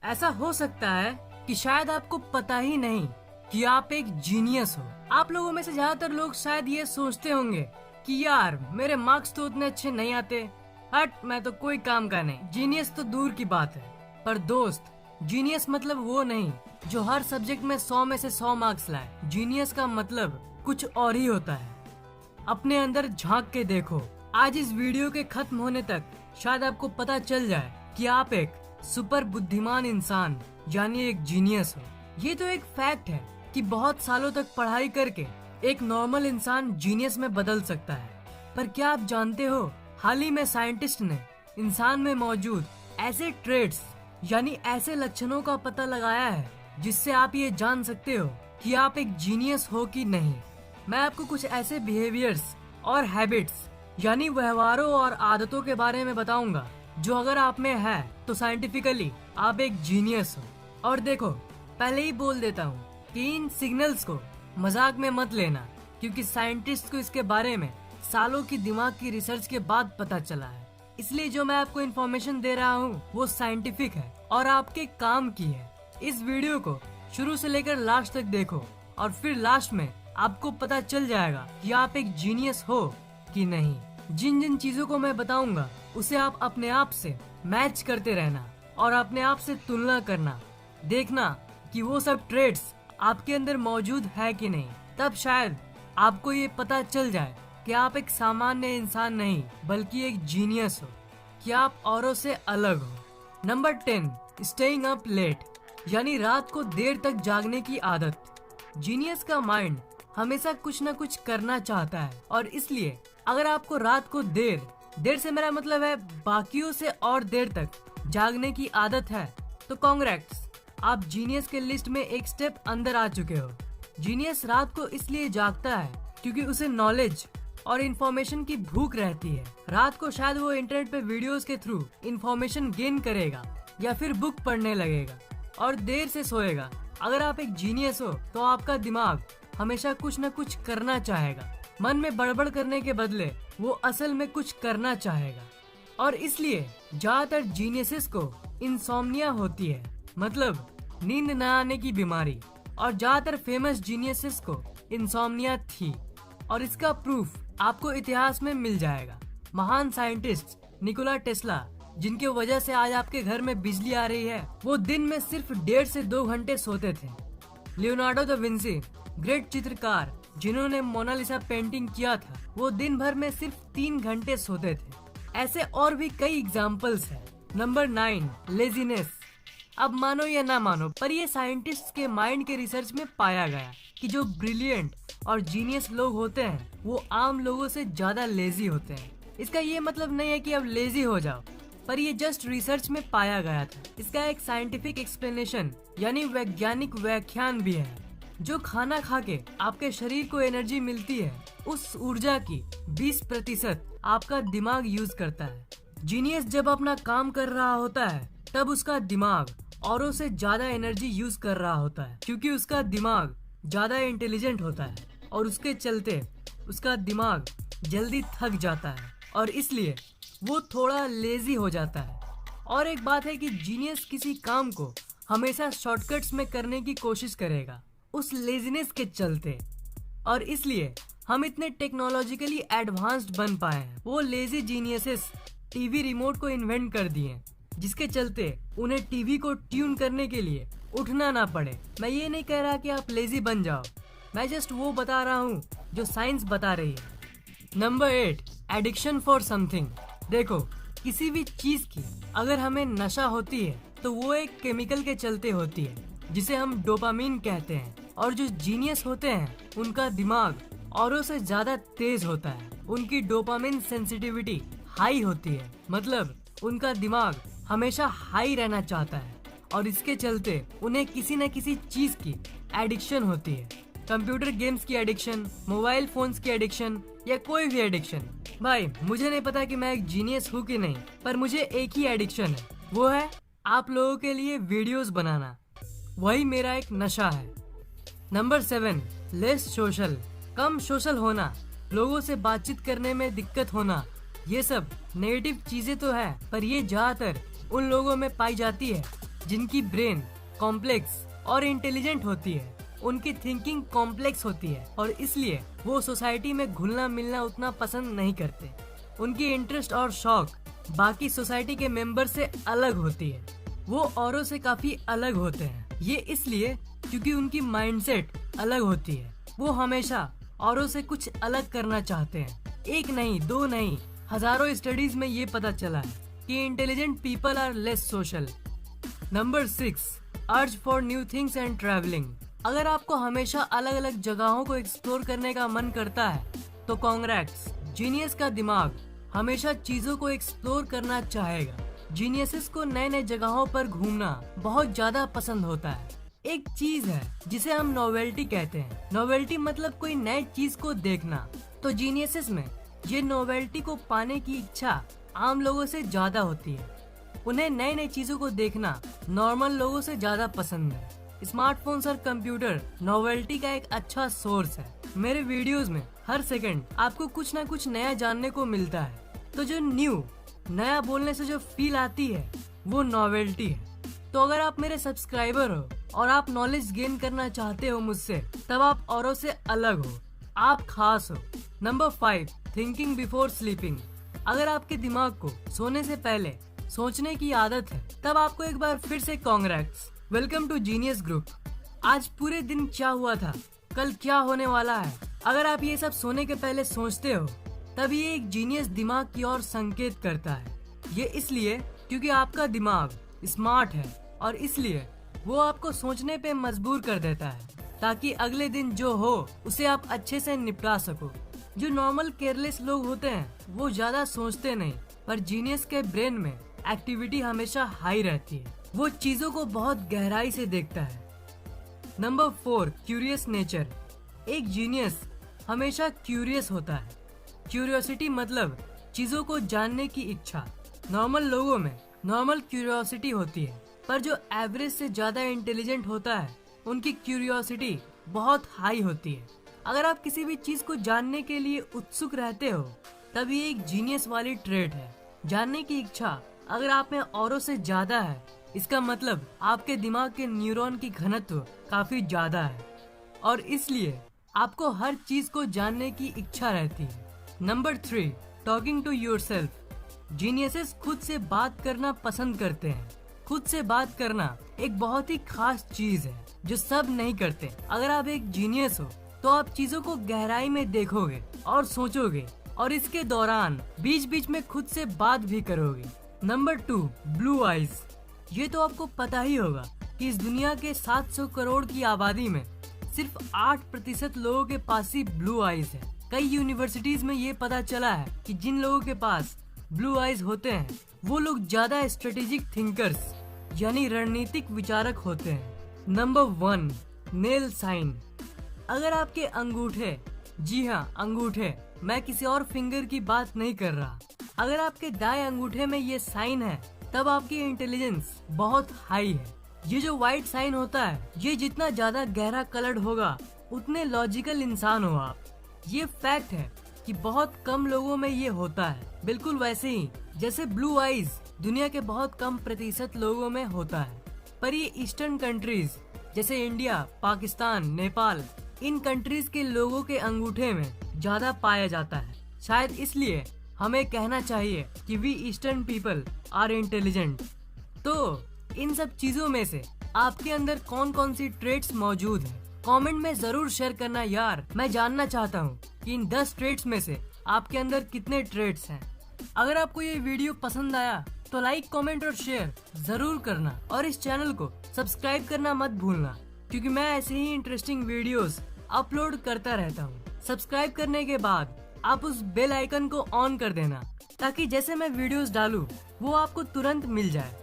ऐसा हो सकता है कि शायद आपको पता ही नहीं कि आप एक जीनियस हो। आप लोगों में से ज्यादातर लोग शायद ये सोचते होंगे कि यार मेरे मार्क्स तो उतने अच्छे नहीं आते, हट मैं तो कोई काम का नहीं, जीनियस तो दूर की बात है। पर दोस्त, जीनियस मतलब वो नहीं जो हर सब्जेक्ट में 100 में से 100 मार्क्स लाए। जीनियस का मतलब कुछ और ही होता है। अपने अंदर झांक के देखो। आज इस वीडियो के खत्म होने तक शायद आपको पता चल जाए कि आप एक सुपर बुद्धिमान इंसान यानी एक जीनियस हो। ये तो एक फैक्ट है कि बहुत सालों तक पढ़ाई करके एक नॉर्मल इंसान जीनियस में बदल सकता है। पर क्या आप जानते हो, हाल ही में साइंटिस्ट ने इंसान में मौजूद ऐसे ट्रेड्स यानी ऐसे लक्षणों का पता लगाया है जिससे आप ये जान सकते हो कि आप एक जीनियस हो कि नहीं। मैं आपको कुछ ऐसे बिहेवियर्स और हैबिट्स यानी व्यवहारों और आदतों के बारे में बताऊंगा जो अगर आप में है तो साइंटिफिकली आप एक जीनियस हो। और देखो, पहले ही बोल देता हूँ कि इन सिग्नल्स को मजाक में मत लेना, क्योंकि साइंटिस्ट को इसके बारे में सालों की दिमाग की रिसर्च के बाद पता चला है। इसलिए जो मैं आपको इन्फॉर्मेशन दे रहा हूँ वो साइंटिफिक है और आपके काम की है। इस वीडियो को शुरू से लेकर लास्ट तक देखो और फिर लास्ट में आपको पता चल जाएगा कि आप एक जीनियस हो कि नहीं। जिन जिन चीजों को मैं बताऊंगा उसे आप अपने आप से मैच करते रहना और अपने आप से तुलना करना, देखना कि वो सब ट्रेड्स आपके अंदर मौजूद है कि नहीं। तब शायद आपको ये पता चल जाए कि आप एक सामान्य इंसान नहीं बल्कि एक जीनियस हो, कि आप औरों से अलग हो। नंबर 10, स्टेइंग अप लेट यानी रात को देर तक जागने की आदत। जीनियस का माइंड हमेशा कुछ न कुछ करना चाहता है और इसलिए अगर आपको रात को देर से मेरा मतलब है बाकियों से और देर तक जागने की आदत है तो कांग्रेट्स, आप जीनियस के लिस्ट में एक स्टेप अंदर आ चुके हो। जीनियस रात को इसलिए जागता है क्योंकि उसे नॉलेज और इन्फॉर्मेशन की भूख रहती है। रात को शायद वो इंटरनेट पे वीडियोस के थ्रू इन्फॉर्मेशन गेन करेगा या फिर बुक पढ़ने लगेगा और देर से सोएगा। अगर आप एक जीनियस हो तो आपका दिमाग हमेशा कुछ न कुछ करना चाहेगा। मन में बड़बड़ करने के बदले वो असल में कुछ करना चाहेगा और इसलिए ज्यादातर जीनियसेस को इंसोम्निया होती है, मतलब नींद न आने की बीमारी। और ज्यादातर फेमस जीनियसेस को इंसोम्निया थी और इसका प्रूफ आपको इतिहास में मिल जाएगा। महान साइंटिस्ट निकोला टेस्ला, जिनके वजह से आज आपके घर में बिजली आ रही है, वो दिन में सिर्फ 1.5 से 2 घंटे सोते थे। लियोनार्डो दा विंसी, ग्रेट चित्रकार जिन्होंने मोनालिसा पेंटिंग किया था, वो दिन भर में सिर्फ 3 घंटे सोते थे। ऐसे और भी कई एग्जाम्पल्स हैं। Number 9, laziness. अब मानो या ना मानो, पर ये साइंटिस्ट के माइंड के रिसर्च में पाया गया कि जो ब्रिलियंट और जीनियस लोग होते हैं वो आम लोगों से ज्यादा लेजी होते हैं। इसका ये मतलब नहीं है कि अब लेजी हो जाओ, पर ये जस्ट रिसर्च में पाया गया था। इसका एक साइंटिफिक एक्सप्लेनेशन यानी वैज्ञानिक व्याख्यान भी है। जो खाना खा के आपके शरीर को एनर्जी मिलती है, उस ऊर्जा की 20% आपका दिमाग यूज करता है। जीनियस जब अपना काम कर रहा होता है तब उसका दिमाग औरों से ज्यादा एनर्जी यूज कर रहा होता है, क्योंकि उसका दिमाग ज्यादा इंटेलिजेंट होता है और उसके चलते उसका दिमाग जल्दी थक जाता है और इसलिए वो थोड़ा लेजी हो जाता है। और एक बात है कि जीनियस किसी काम को हमेशा शॉर्टकट्स में करने की कोशिश करेगा उस लेजीनेस के चलते, और इसलिए हम इतने टेक्नोलॉजिकली एडवांस्ड बन पाए हैं। वो लेजी जीनियसेस टीवी रिमोट को इन्वेंट कर दिए जिसके चलते उन्हें टीवी को ट्यून करने के लिए उठना ना पड़े। मैं ये नहीं कह रहा कि आप लेजी बन जाओ, मैं जस्ट वो बता रहा हूँ जो साइंस बता रही है। Number 8, addiction for something. देखो, किसी भी चीज की अगर हमें नशा होती है तो वो एक केमिकल के चलते होती है जिसे हम डोपामीन कहते हैं। और जो जीनियस होते हैं उनका दिमाग औरों से ज्यादा तेज होता है, उनकी डोपामिन सेंसिटिविटी हाई होती है, मतलब उनका दिमाग हमेशा हाई रहना चाहता है और इसके चलते उन्हें किसी न किसी चीज की एडिक्शन होती है। कंप्यूटर गेम्स की एडिक्शन, मोबाइल फोन्स की एडिक्शन या कोई भी एडिक्शन। भाई मुझे नहीं पता कि मैं एक जीनियस हूँ कि नहीं, पर मुझे एक ही एडिक्शन है, वो है आप लोगों के लिए वीडियोस बनाना। वही मेरा एक नशा है। Number 7, less social. कम सोशल होना, लोगों से बातचीत करने में दिक्कत होना, ये सब नेगेटिव चीजें तो है, पर ये ज्यादातर उन लोगों में पाई जाती है जिनकी ब्रेन कॉम्प्लेक्स और इंटेलिजेंट होती है, उनकी थिंकिंग कॉम्प्लेक्स होती है और इसलिए वो सोसाइटी में घुलना मिलना उतना पसंद नहीं करते। उनकी इंटरेस्ट और शौक बाकी सोसाइटी के मेंबर से अलग होती है। वो औरों से काफी अलग होते हैं। ये इसलिए क्योंकि उनकी माइंडसेट अलग होती है। वो हमेशा औरों से कुछ अलग करना चाहते हैं। एक नहीं, दो नहीं, हजारों स्टडीज में ये पता चला है कि intelligent people are less social. Number 6, urge for new things and travelling. अगर आपको हमेशा अलग अलग जगहों को एक्सप्लोर करने का मन करता है तो कांग्रेट्स। जीनियस का दिमाग हमेशा चीजों को एक्सप्लोर करना चाहेगा। जीनियसेस को नए नए जगहों पर घूमना बहुत ज्यादा पसंद होता है। एक चीज है जिसे हम नोवेल्टी कहते हैं। नोवेल्टी मतलब कोई नई चीज को देखना। तो जीनियसेस में ये नोवेल्टी को पाने की इच्छा आम लोगों से ज्यादा होती है। उन्हें नई नई चीजों को देखना नॉर्मल लोगों से ज्यादा पसंद है। स्मार्टफोन्स और कंप्यूटर नोवेल्टी का एक अच्छा सोर्स है। मेरे वीडियोस में हर सेकंड आपको कुछ ना कुछ नया जानने को मिलता है। तो जो नया बोलने से जो फील आती है वो नोवेल्टी है। तो अगर आप मेरे सब्सक्राइबर हो और आप नॉलेज गेन करना चाहते हो मुझसे, तब आप औरों से अलग हो, आप खास हो। Number 5, thinking before sleeping. अगर आपके दिमाग को सोने से पहले सोचने की आदत है, तब आपको एक बार फिर से congrats. Welcome to genius group. आज पूरे दिन क्या हुआ था, कल क्या होने वाला है, अगर आप ये सब सोने के पहले सोचते हो, तब ये एक जीनियस दिमाग की ओर संकेत करता है। ये इसलिए क्योंकि आपका दिमाग स्मार्ट है और इसलिए वो आपको सोचने पे मजबूर कर देता है ताकि अगले दिन जो हो उसे आप अच्छे से निपटा सको। जो नॉर्मल केयरलेस लोग होते हैं वो ज्यादा सोचते नहीं, पर जीनियस के ब्रेन में एक्टिविटी हमेशा हाई रहती है। वो चीजों को बहुत गहराई से देखता है। Number 4, curious nature. एक जीनियस हमेशा क्यूरियस होता है। क्यूरियोसिटी मतलब चीजों को जानने की इच्छा। नॉर्मल लोगों में नॉर्मल क्यूरियोसिटी होती है, पर जो एवरेज से ज्यादा इंटेलिजेंट होता है उनकी क्यूरियोसिटी बहुत हाई होती है। अगर आप किसी भी चीज को जानने के लिए उत्सुक रहते हो, तब ये एक जीनियस वाली ट्रेट है। जानने की इच्छा अगर आप में औरों से ज्यादा है, इसका मतलब आपके दिमाग के न्यूरॉन की घनत्व काफी ज्यादा है और इसलिए आपको हर चीज को जानने की इच्छा रहती है। Number 3, talking to yourself. Geniuses खुद से बात करना पसंद करते हैं। खुद से बात करना एक बहुत ही खास चीज है जो सब नहीं करते। अगर आप एक जीनियस हो तो आप चीजों को गहराई में देखोगे और सोचोगे और इसके दौरान बीच बीच में खुद से बात भी करोगे। Number 2, blue eyes. ये तो आपको पता ही होगा कि इस दुनिया के 700 करोड़ की आबादी में सिर्फ 8% लोगों के पास ही ब्लू आइज है। कई यूनिवर्सिटीज में ये पता चला है कि जिन लोगों के पास ब्लू आइज होते हैं वो लोग ज्यादा स्ट्रेटेजिक थिंकर्स यानी रणनीतिक विचारक होते हैं। Number 1, nail sign. अगर आपके अंगूठे, जी हाँ अंगूठे, मैं किसी और फिंगर की बात नहीं कर रहा, अगर आपके दाएं अंगूठे में ये साइन है तब आपकी इंटेलिजेंस बहुत हाई है। ये जो व्हाइट साइन होता है, ये जितना ज्यादा गहरा कलर्ड होगा उतने लॉजिकल इंसान हो आप। ये फैक्ट है कि बहुत कम लोगों में ये होता है। बिल्कुल वैसे ही जैसे ब्लू आइज दुनिया के बहुत कम प्रतिशत लोगों में होता है, पर ये ईस्टर्न कंट्रीज जैसे इंडिया, पाकिस्तान, नेपाल, इन कंट्रीज के लोगों के अंगूठे में ज्यादा पाया जाता है। शायद इसलिए हमें कहना चाहिए कि we eastern people are intelligent. तो इन सब चीजों में से आपके अंदर कौन कौन सी ट्रेट्स मौजूद हैं? कमेंट में जरूर शेयर करना यार। मैं जानना चाहता हूँ कि इन 10 ट्रेट्स में से आपके अंदर कितने ट्रेट्स हैं। अगर आपको ये वीडियो पसंद आया तो लाइक, कमेंट और शेयर जरूर करना और इस चैनल को सब्सक्राइब करना मत भूलना, क्योंकि मैं ऐसे ही इंटरेस्टिंग वीडियोस अपलोड करता रहता हूँ। सब्सक्राइब करने के बाद आप उस बेल आइकन को ऑन कर देना ताकि जैसे मैं वीडियोस डालूं वो आपको तुरंत मिल जाए।